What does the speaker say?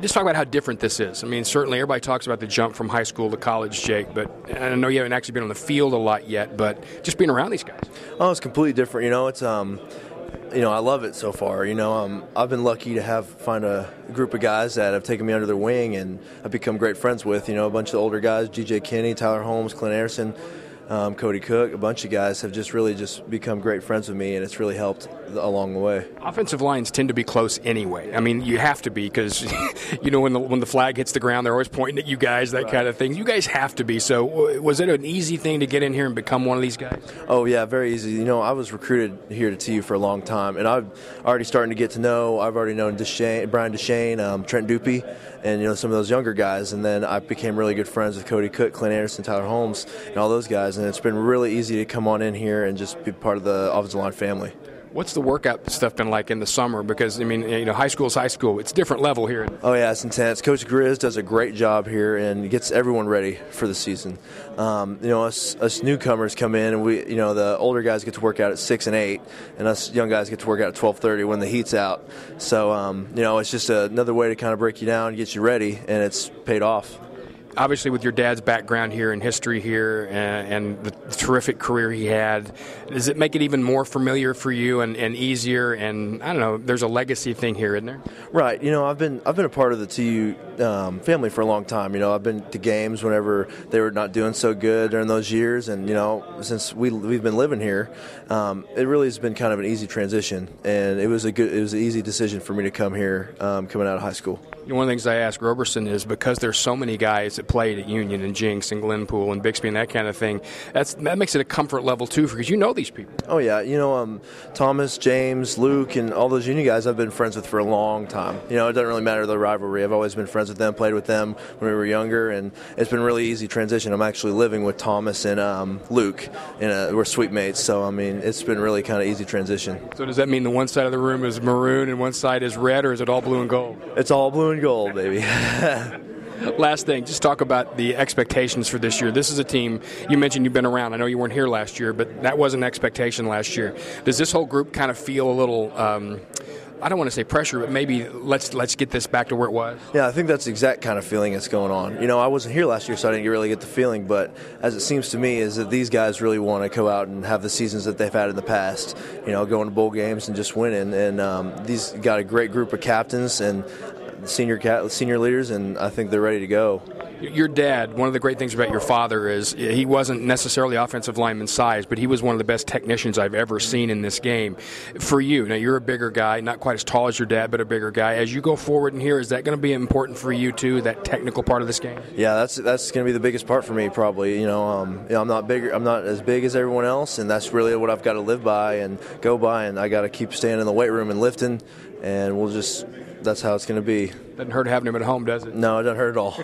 Just talk about how different this is. I mean, certainly everybody talks about the jump from high school to college, Jake, but I know you haven't actually been on the field a lot yet, but just being around these guys. Oh, it's completely different. It's I love it so far. I've been lucky to find a group of guys that have taken me under their wing and I've become great friends with. A bunch of the older guys, G.J. Kinney, Tyler Holmes, Clint Anderson, Cody Cook, a bunch of guys have just really become great friends with me, and it's really helped along the way. Offensive lines tend to be close anyway. I mean, you have to be because, when the flag hits the ground, they're always pointing at you guys, that kind of thing. You guys have to be. So was it an easy thing to get in here and become one of these guys? Oh, yeah, very easy. I was recruited here to TU for a long time, and I've already starting to get to know. I've already known Brian Deshane, Trent Dupe, and, some of those younger guys. And then I became really good friends with Cody Cook, Clint Anderson, Tyler Holmes, and all those guys. And it's been really easy to come on in here and just be part of the offensive line family. What's the workout stuff been like in the summer? Because, high school is high school. It's a different level here. Oh, yeah, it's intense. Coach Grizz does a great job here and gets everyone ready for the season. Us newcomers come in, and the older guys get to work out at 6 and 8, and us young guys get to work out at 12:30 when the heat's out. So, it's just another way to kind of break you down, get you ready, and it's paid off. Obviously, with your dad's background here and history here and the terrific career he had, does it make it even more familiar for you and easier? And I don't know, there's a legacy thing here, isn't there? Right. I've been a part of the TU family for a long time. I've been to games whenever they were not doing so good during those years, and since we've been living here, it really has been kind of an easy transition, and it was an easy decision for me to come here coming out of high school. One of the things I asked Roberson is because there's so many guys that played at Union and Jenks and Glenpool and Bixby and that kind of thing, that makes it a comfort level too because these people. Oh yeah, Thomas, James, Luke, and all those Union guys I've been friends with for a long time. It doesn't really matter the rivalry. I've always been friends with them, played with them when we were younger, and it's been a really easy transition. I'm actually living with Thomas and Luke, and we're suite mates, so it's been really kind of easy transition. So does that mean the one side of the room is maroon and one side is red, or is it all blue and gold? It's all blue and gold, baby. Last thing, just talk about the expectations for this year. This is a team, you mentioned you've been around. I know you weren't here last year, but that was an expectation last year. Does this whole group kind of feel a little, I don't want to say pressure, but maybe let's get this back to where it was? Yeah, I think that's the exact kind of feeling that's going on. I wasn't here last year, so I didn't really get the feeling, but as it seems to me is that these guys really want to go out and have the seasons that they've had in the past, going to bowl games and just winning. And these got a great group of captains and senior leaders, and I think they're ready to go. Your dad, one of the great things about your father is he wasn't necessarily offensive lineman size, but he was one of the best technicians I've ever seen in this game. For you, now you're a bigger guy, not quite as tall as your dad, but a bigger guy. As you go forward in here, is that going to be important for you too, that technical part of this game? Yeah, that's going to be the biggest part for me probably. I'm not bigger, I'm not as big as everyone else, and that's really what I've got to live by and go by, and I got to keep staying in the weight room and lifting, and that's how it's going to be. Doesn't hurt having him at home, does it? No, it doesn't hurt at all.